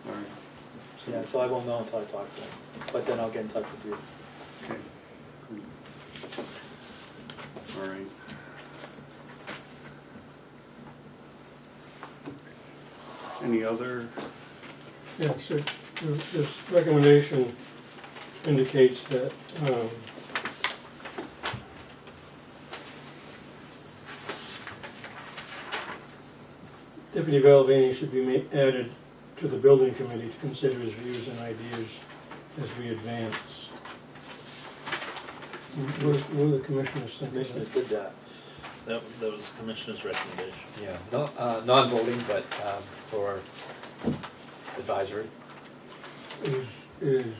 [SPEAKER 2] All right,
[SPEAKER 8] Yeah, so I won't know until I talk to him, but then I'll get in touch with you.
[SPEAKER 2] okay. All right. Any other,
[SPEAKER 1] Yes, this recommendation indicates that, Deputy Valvini should be added to the building committee to consider his views and ideas as we advance. What do the commissioners think?
[SPEAKER 8] Commissioners did that.
[SPEAKER 3] That was the commissioner's recommendation.
[SPEAKER 4] Yeah, no, non-voting, but for advisory.
[SPEAKER 1] Is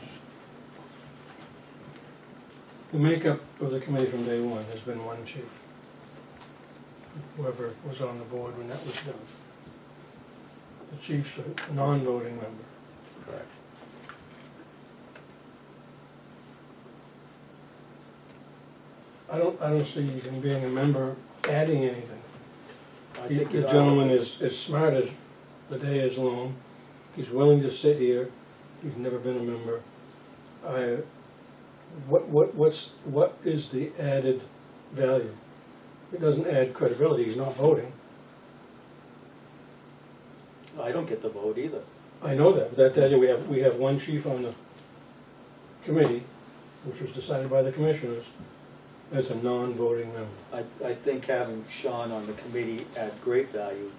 [SPEAKER 1] the makeup of the committee from day one has been one chief. Whoever was on the board when that was done. The chief's a non-voting member.
[SPEAKER 4] Correct.
[SPEAKER 1] I don't see him being a member adding anything.
[SPEAKER 8] I
[SPEAKER 1] The
[SPEAKER 8] think it
[SPEAKER 1] gentleman is as smart as the day is long. He's willing to sit here. He's never been a member. What is the added value? It doesn't add credibility. He's not voting.
[SPEAKER 8] I don't get the vote either.
[SPEAKER 1] I know that, but we have one chief on the committee, which was decided by the commissioners, as a non-voting member.
[SPEAKER 8] I think having Sean on the committee adds great value.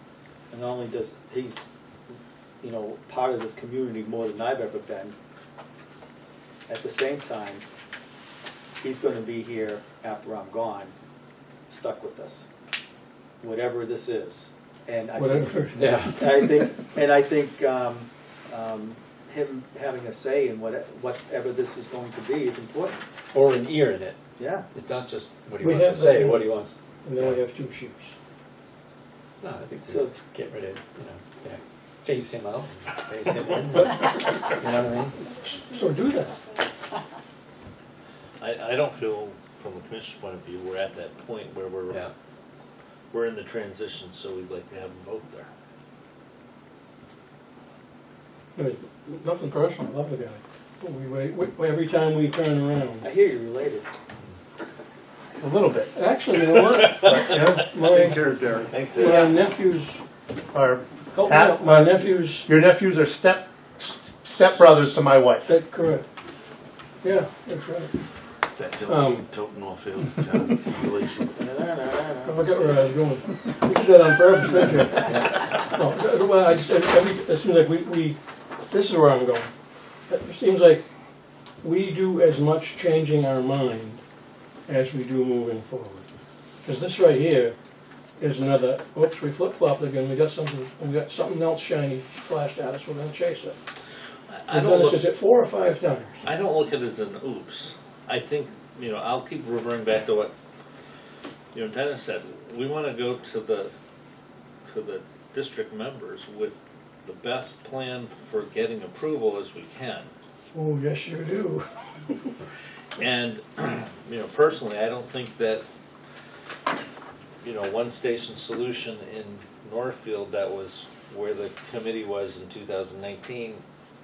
[SPEAKER 8] And not only does he's, part of this community more than I've ever been, at the same time, he's gonna be here after I'm gone, stuck with us, whatever this is. And I
[SPEAKER 1] Whatever.
[SPEAKER 8] I think him having a say in whatever this is going to be is important.
[SPEAKER 4] Or an ear in it.
[SPEAKER 8] Yeah.
[SPEAKER 4] It's not just what he
[SPEAKER 1] We
[SPEAKER 4] wants to
[SPEAKER 1] have that
[SPEAKER 4] say,
[SPEAKER 1] here.
[SPEAKER 4] what he wants.
[SPEAKER 1] And then we have two chiefs.
[SPEAKER 4] No, I think
[SPEAKER 8] So-
[SPEAKER 4] so. Get rid of, yeah, phase him out, phase him in. You know what I mean?
[SPEAKER 1] So do that.
[SPEAKER 3] I don't feel, from the commissioner's point of view, we're at that point where
[SPEAKER 4] Yeah.
[SPEAKER 3] we're in the transition, so we'd like to have them both there.
[SPEAKER 1] I mean, nothing personal, I love the guy. Every time we turn around.
[SPEAKER 8] I hear you're related.
[SPEAKER 9] A little bit.
[SPEAKER 1] Actually, you know what?
[SPEAKER 9] Yeah.
[SPEAKER 2] take care, Derek.
[SPEAKER 3] Thanks,
[SPEAKER 1] My nephew's,
[SPEAKER 9] Our,
[SPEAKER 1] help me out, my nephew's,
[SPEAKER 9] your nephews are step brothers to my wife.
[SPEAKER 1] that's correct. Yeah, that's right.
[SPEAKER 5] It's that
[SPEAKER 1] Um,
[SPEAKER 5] Tilton Northfield kind of relation.
[SPEAKER 1] I forgot where I was going. You did that on purpose, didn't you? No, well, it seems like we, this is where I'm going. It seems like we do as much changing our mind as we do moving forward. Because this right here is another, oops, we flip-flopped again, we got something else shiny flashed at us, we're gonna chase it.
[SPEAKER 3] I
[SPEAKER 1] We've
[SPEAKER 3] don't
[SPEAKER 1] done
[SPEAKER 3] look,
[SPEAKER 1] this, is it 4 or 5 times?
[SPEAKER 3] I don't look at it as an oops. I think, I'll keep reverting back to what, Dennis said. We wanna go to the district members with the best plan for getting approval as we can.
[SPEAKER 1] Oh, yes, you do.
[SPEAKER 3] And, personally, I don't think that, one station solution in Northfield that was where the committee was in 2019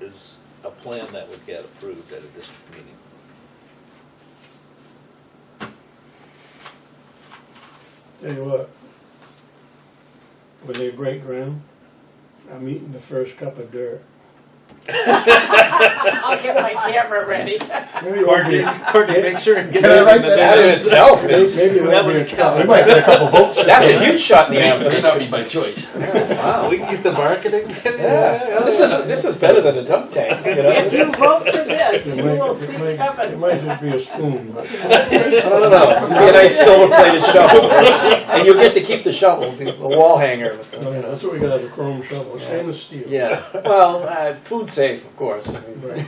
[SPEAKER 3] is a plan that would get approved at a district meeting.
[SPEAKER 1] Tell you what, when they break ground, I'm eating the first cup of dirt.
[SPEAKER 7] I'll get my camera ready.
[SPEAKER 1] Maybe it won't be-
[SPEAKER 3] Courtney, make sure and get
[SPEAKER 9] Can I write that
[SPEAKER 4] That in itself
[SPEAKER 1] maybe
[SPEAKER 4] is,
[SPEAKER 1] it won't
[SPEAKER 3] that
[SPEAKER 1] be
[SPEAKER 3] was
[SPEAKER 1] a cup.
[SPEAKER 9] We might get a couple votes.
[SPEAKER 4] that's a huge shot in the arm for
[SPEAKER 5] May
[SPEAKER 4] this.
[SPEAKER 5] not be by choice.
[SPEAKER 4] Wow.
[SPEAKER 3] We can get the marketing.
[SPEAKER 4] Yeah, this is better than a dunk tank,
[SPEAKER 7] If you vote for this,
[SPEAKER 1] It
[SPEAKER 7] you
[SPEAKER 1] might-
[SPEAKER 7] will
[SPEAKER 1] it
[SPEAKER 7] see
[SPEAKER 1] might- It
[SPEAKER 7] heaven.
[SPEAKER 1] might just be a spoon, but.
[SPEAKER 4] I don't know. Be a nice silver-plated shovel, and you'll get to keep the shovel, the wall hanger. With the,
[SPEAKER 1] Oh, yeah, that's what we gotta have, a chrome shovel, stainless steel.
[SPEAKER 4] yeah. Well, food safe, of course. I mean,
[SPEAKER 1] Right.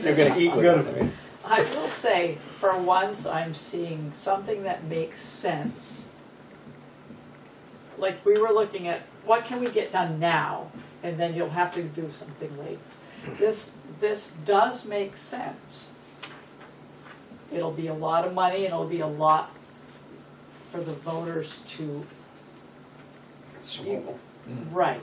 [SPEAKER 4] you're going to eat with it. I mean.
[SPEAKER 7] I will say, for once, I'm seeing something that makes sense. Like, we were looking at, what can we get done now? And then you'll have to do something later. This does make sense. it'll be a lot of money, and it'll be a lot for the voters to. Right.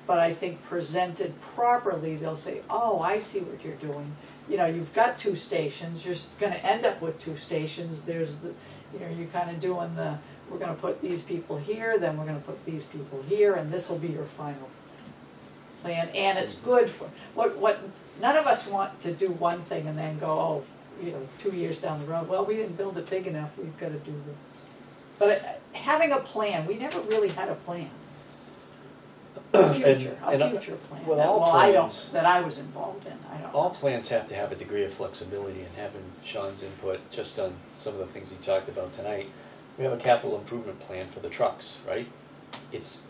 [SPEAKER 7] But I think presented properly, they'll say, oh, I see what you're doing. You know, you've got 2 stations, you're gonna end up with 2 stations, there's the, you know, you're kinda doing the, we're gonna put these people here, then we're gonna put these people here, and this will be your final plan. And it's good for, what, none of us want to do one thing and then go, oh, you know, 2 years down the road, well, we didn't build it big enough, we've gotta do this. But having a plan, we never really had a plan. A future plan.
[SPEAKER 4] with
[SPEAKER 7] That-
[SPEAKER 4] all
[SPEAKER 7] well, I
[SPEAKER 4] plans-
[SPEAKER 7] don't, that I was involved in, I don't
[SPEAKER 4] All
[SPEAKER 7] know.
[SPEAKER 4] plans have to have a degree of flexibility, and having Sean's input just on some of the things he talked about tonight. We have a capital improvement plan for the trucks, right? It's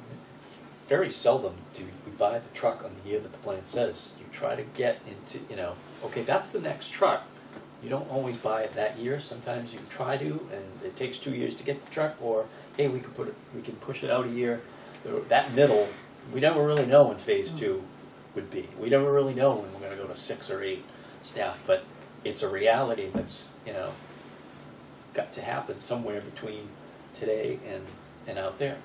[SPEAKER 4] very seldom do we buy the truck on the year that the plan says. You try to get into, you know, okay, that's the next truck. You don't always buy it that year. Sometimes you try to, and it takes 2 years to get the truck, or hey, we can push it out a year. That middle, we never really know when phase 2 would be. We never really know when we're going to go to 6 or 8 staff, but it's a reality that's, you know, got to happen somewhere between today and out there.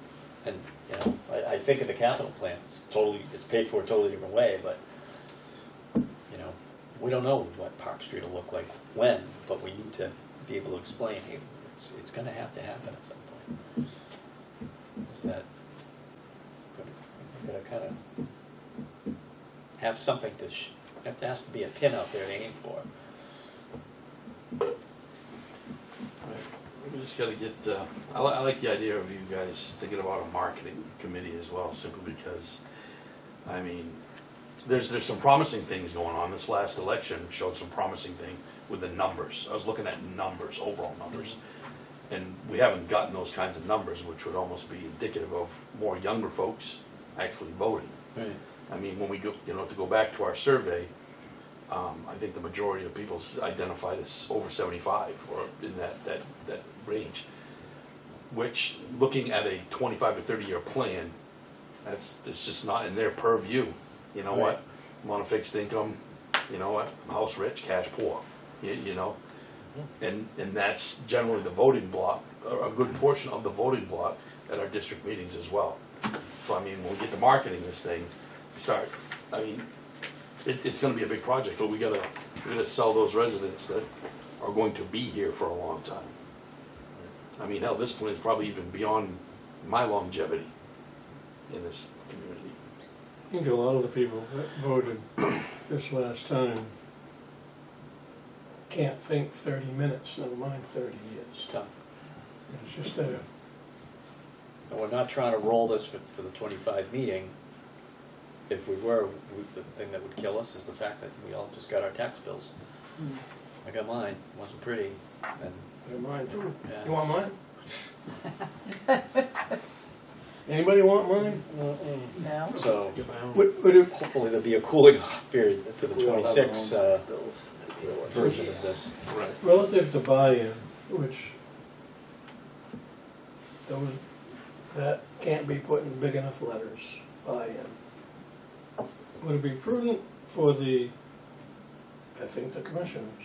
[SPEAKER 4] And, you know, I think of the capital plan, it's paid for a totally different way, but, you know, we don't know what Park Street will look like when, but we need to be able to explain, hey, it's going to happen at some point. Is that going to kind of have something to, there has to be a pin out there to aim for.
[SPEAKER 5] We just gotta get, I like the idea of you guys thinking about a marketing committee as well, simply because, I mean, there's some promising things going on. This last election showed some promising thing with the numbers. I was looking at numbers, overall numbers. And we haven't gotten those kinds of numbers, which would almost be indicative of more younger folks actually voting.
[SPEAKER 4] Right.
[SPEAKER 5] I mean, when we go, you know, to go back to our survey, I think the majority of people identified as over 75 or in that range. Which, looking at a 25 to 30 year plan, it's just not in their purview. You know what? I'm on a fixed income. You know what? I'm house rich, cash poor. You know, and that's generally the voting block, or a good portion of the voting block at our district meetings as well. So I mean, when we get to marketing this thing, we start. I mean, it's going to be a big project, but we gotta sell those residents that are going to be here for a long time. I mean, hell, this plan is probably even beyond my longevity in this community.
[SPEAKER 1] I think a lot of the people that voted this last time can't think 30 minutes, never mind 30 years.
[SPEAKER 4] It's tough.
[SPEAKER 1] It's just that,
[SPEAKER 4] And we're not trying to roll this for the 25 meeting. If we were, the thing that would kill us is the fact that we all just got our tax bills. I got mine, wasn't pretty, and
[SPEAKER 1] never mind too.
[SPEAKER 4] Yeah.
[SPEAKER 1] You want mine? Anybody want mine?
[SPEAKER 6] No?
[SPEAKER 4] so
[SPEAKER 1] Would it,
[SPEAKER 4] hopefully there'll be a cooling off period for the
[SPEAKER 8] We all have our
[SPEAKER 4] 26
[SPEAKER 8] own tax bills to deal with.
[SPEAKER 4] version of this.
[SPEAKER 5] Right.
[SPEAKER 1] relative to buy-in, which that can't be put in big enough letters, buy-in. Would it be prudent for I think the commissioners,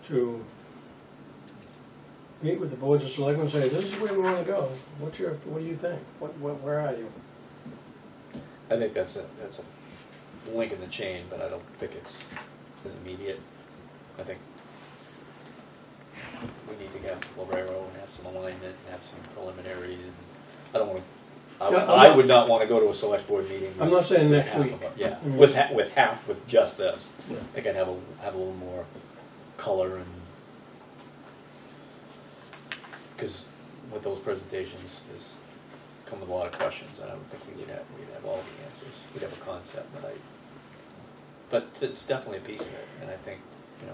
[SPEAKER 1] to meet with the boards of selectmen and say, this is where we want to go, what do you think? Where are you?
[SPEAKER 4] I think that's a link in the chain, but I don't think it's as immediate. I think we need to get Lorero and have some alignment and have some preliminary. And I don't want to. I would not want to go to a select board meeting.
[SPEAKER 1] I'm not saying
[SPEAKER 4] with
[SPEAKER 1] next
[SPEAKER 4] half
[SPEAKER 1] week.
[SPEAKER 4] of it. Yeah,
[SPEAKER 1] Mm.
[SPEAKER 4] with just this.
[SPEAKER 1] Yeah.
[SPEAKER 4] I think I'd have a little more color and because with those presentations, there's come with a lot of questions, and I don't think we'd have all the answers. We'd have a concept, but it's definitely a piece of it. And I think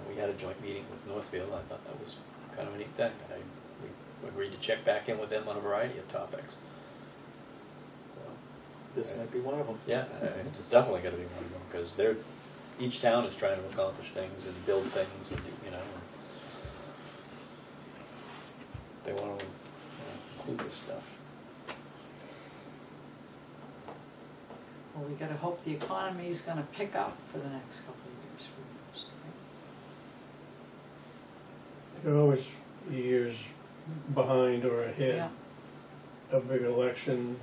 [SPEAKER 4] we had a joint meeting with Northfield. I thought that was kind of a neat thing, and we agreed to check back in with them on a variety of topics.
[SPEAKER 8] This might be one of them.
[SPEAKER 4] Yeah, it's definitely going to be one of them because each town is trying to accomplish things and build things, and they want to include this stuff.
[SPEAKER 7] Well, we gotta hope the economy's gonna pick up for the next couple of years.
[SPEAKER 1] You're always years behind or ahead.
[SPEAKER 7] Yeah.
[SPEAKER 1] A big election.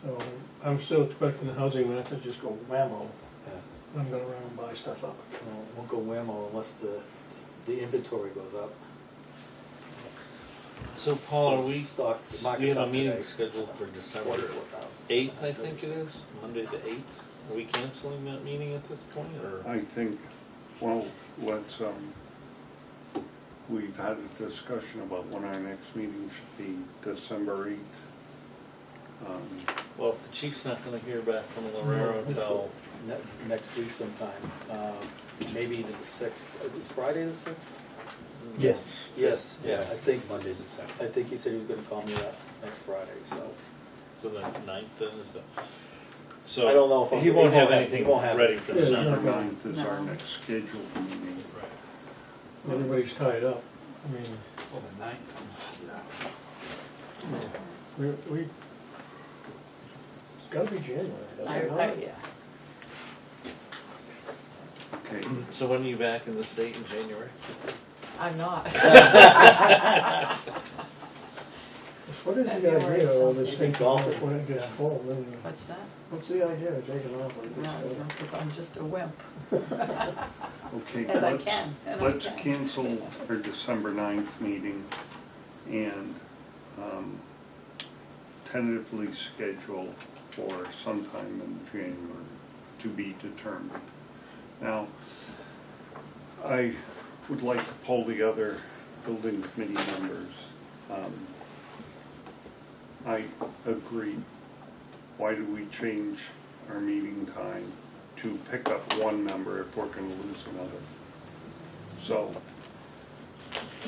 [SPEAKER 1] So I'm still expecting the housing map to just go whammo.
[SPEAKER 8] Yeah.
[SPEAKER 1] I'm gonna run and buy stuff up.
[SPEAKER 8] Well, it won't go whammo unless the inventory goes up.
[SPEAKER 3] So Paul, are we,
[SPEAKER 8] Stock, the
[SPEAKER 3] we
[SPEAKER 8] market's
[SPEAKER 3] have a
[SPEAKER 8] up
[SPEAKER 3] meeting
[SPEAKER 8] today.
[SPEAKER 3] scheduled for December
[SPEAKER 8] 44,000.
[SPEAKER 3] 8th, I think it is, Monday the 8th. Are we canceling that meeting at this point, or?
[SPEAKER 2] I think, well, let's, we've had a discussion about when our next meeting should be, December 8th.
[SPEAKER 3] Well, if the chief's not gonna hear back from Lorero till,
[SPEAKER 8] Next week sometime, maybe even the 6th. It was Friday the 6th?
[SPEAKER 1] Yes.
[SPEAKER 8] Yes, yeah, I think,
[SPEAKER 4] Monday's the second.
[SPEAKER 8] I think he said he was gonna call me that next Friday, so.
[SPEAKER 3] so the 9th then is the, so.
[SPEAKER 8] I don't know if I'm-
[SPEAKER 3] He won't
[SPEAKER 8] he
[SPEAKER 3] have
[SPEAKER 8] won't have-
[SPEAKER 3] anything
[SPEAKER 8] he won't have
[SPEAKER 3] ready
[SPEAKER 8] it.
[SPEAKER 3] for
[SPEAKER 1] Yeah,
[SPEAKER 3] December.
[SPEAKER 1] no.
[SPEAKER 2] 9th is our
[SPEAKER 6] No.
[SPEAKER 2] next scheduled meeting.
[SPEAKER 1] Everybody's tied up. I mean,
[SPEAKER 5] Well, the 9th,
[SPEAKER 1] we, it's gotta be January, doesn't
[SPEAKER 6] I,
[SPEAKER 1] it?
[SPEAKER 6] I, yeah.
[SPEAKER 2] Okay,
[SPEAKER 3] So when are you back in the state in January?
[SPEAKER 7] I'm not.
[SPEAKER 1] What is the
[SPEAKER 7] February
[SPEAKER 1] idea of all this
[SPEAKER 7] something.
[SPEAKER 1] thing golf when it gets cold? Then
[SPEAKER 7] What's that?
[SPEAKER 1] what's the idea of taking off like
[SPEAKER 7] No,
[SPEAKER 1] this?
[SPEAKER 7] because I'm just a wimp.
[SPEAKER 2] okay,
[SPEAKER 7] And I
[SPEAKER 2] let's,
[SPEAKER 7] can, and I
[SPEAKER 2] let's
[SPEAKER 7] can.
[SPEAKER 2] cancel our December 9th meeting and tentatively schedule for sometime in January to be determined. Now, I would like to poll the other building committee members. I agree. Why do we change our meeting time to pick up one member if we're gonna lose another? So,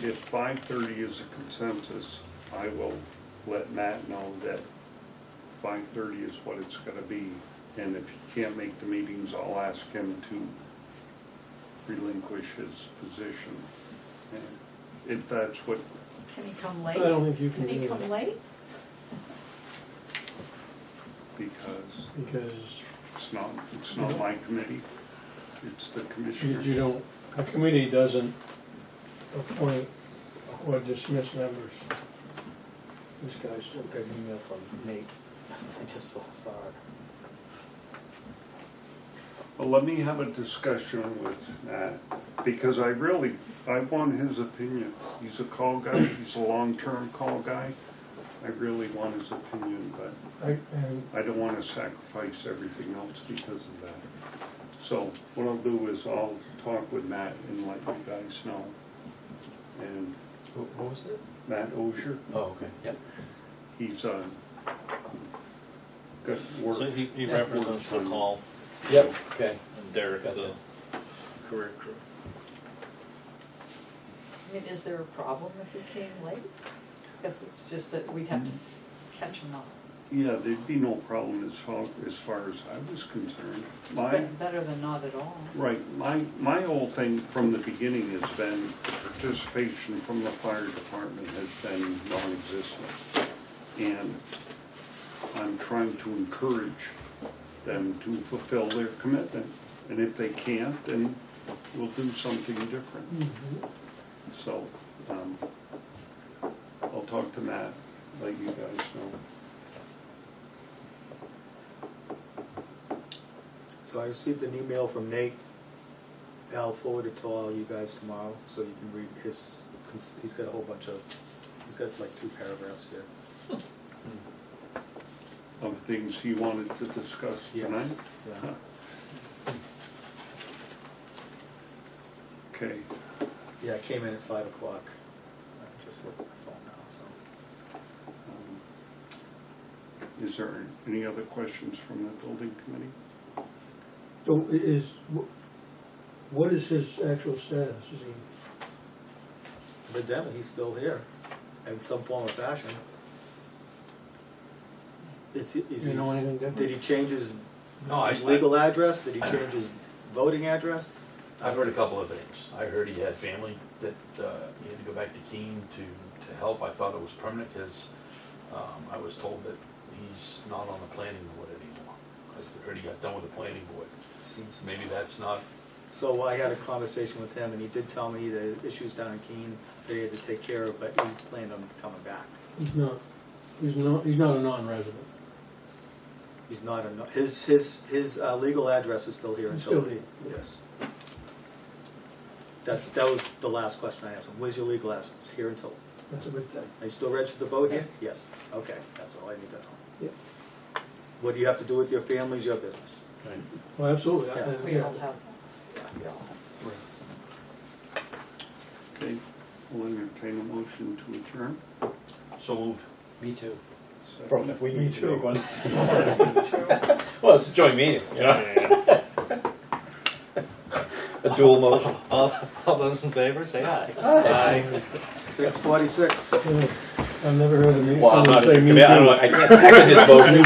[SPEAKER 2] if 5:30 is a consensus, I will let Matt know that 5:30 is what it's gonna be. And if he can't make the meetings, I'll ask him to relinquish his position. And if that's what,
[SPEAKER 7] Can he come
[SPEAKER 1] I
[SPEAKER 7] late?
[SPEAKER 1] don't think you can
[SPEAKER 7] Can he
[SPEAKER 1] do
[SPEAKER 7] come
[SPEAKER 1] that,
[SPEAKER 7] late?
[SPEAKER 2] because
[SPEAKER 1] because
[SPEAKER 2] it's not my committee, it's the
[SPEAKER 1] you
[SPEAKER 2] commissioners.
[SPEAKER 1] don't, a committee doesn't appoint or dismiss members. This guy's still.
[SPEAKER 8] Got an email from Nate. I just saw it.
[SPEAKER 2] Well, let me have a discussion with Matt, because I want his opinion. He's a call guy, he's a long-term call guy. I really want his opinion, but
[SPEAKER 1] And
[SPEAKER 2] I don't want to sacrifice everything else because of that. So what I'll do is I'll talk with Matt and let you guys know. And
[SPEAKER 4] What was it?
[SPEAKER 2] Matt Ozier,
[SPEAKER 4] Oh, okay, yep.
[SPEAKER 2] he's got work.
[SPEAKER 3] So he represents the call
[SPEAKER 4] Yep, okay.
[SPEAKER 3] and Derek,
[SPEAKER 4] Gotcha.
[SPEAKER 3] the career crew.
[SPEAKER 7] I mean, is there a problem if he came late? Because it's just that we'd have to catch him up.
[SPEAKER 2] Yeah, there'd be no problem as far as I was concerned.
[SPEAKER 7] Better than not at all.
[SPEAKER 2] Right, my whole thing from the beginning has been the participation from the fire department has been non-existent. And I'm trying to encourage them to fulfill their commitment. And if they can't, then we'll do something different. So, I'll talk to Matt, let you guys know.
[SPEAKER 8] So I received an email from Nate. I'll forward it to all you guys tomorrow, so you can read his, he's got a whole bunch of, he's got like 2 paragraphs here.
[SPEAKER 2] Of things he wanted to discuss tonight?
[SPEAKER 8] Yes, yeah.
[SPEAKER 2] Okay,
[SPEAKER 8] Yeah, it came in at 5 o'clock. I just looked at my phone now, so.
[SPEAKER 2] is there any other questions from the building committee?
[SPEAKER 1] so what is his actual status? Is he?
[SPEAKER 8] Evidently, he's still here, in some form or fashion. Is
[SPEAKER 1] You know anything different?
[SPEAKER 8] did he change his
[SPEAKER 5] No,
[SPEAKER 8] his legal address? Did he change his voting address?
[SPEAKER 5] I've heard a couple of things. I heard he had family that he had to go back to Keene to help. I thought it was permanent because I was told that he's not on the planning board anymore. I heard he got done with the planning board. So maybe that's not
[SPEAKER 8] So I had a conversation with him, and he did tell me the issues down in Keene that he had to take care of, but he planned on coming back.
[SPEAKER 1] He's not a non-resident.
[SPEAKER 8] He's not a, his legal address is still here
[SPEAKER 1] He's
[SPEAKER 8] until.
[SPEAKER 1] still here.
[SPEAKER 8] Yes. That was the last question I asked him. Where's your legal address? It's here until.
[SPEAKER 1] That's a good thing.
[SPEAKER 8] Are you still registered to vote here? Yes. Okay, that's all I need to know.
[SPEAKER 1] Yep.
[SPEAKER 8] What do you have to do with your family is your business.
[SPEAKER 1] Well, absolutely.
[SPEAKER 8] Yeah.
[SPEAKER 7] We all have, we all have.
[SPEAKER 2] Okay, we'll entertain a motion to adjourn.
[SPEAKER 5] So moved.
[SPEAKER 4] Me too.
[SPEAKER 2] Second.
[SPEAKER 4] If we
[SPEAKER 1] Me
[SPEAKER 4] need to
[SPEAKER 1] too.
[SPEAKER 4] make one. Well, it's a joint meeting, you know? A dual motion.
[SPEAKER 3] All those in favor, say aye.
[SPEAKER 4] Aye.
[SPEAKER 8] 6:46.
[SPEAKER 1] I've never heard of me.
[SPEAKER 4] Well, I'm
[SPEAKER 1] someone
[SPEAKER 4] not,
[SPEAKER 1] say me
[SPEAKER 4] I don't
[SPEAKER 1] too.
[SPEAKER 4] know, I can't second his motion.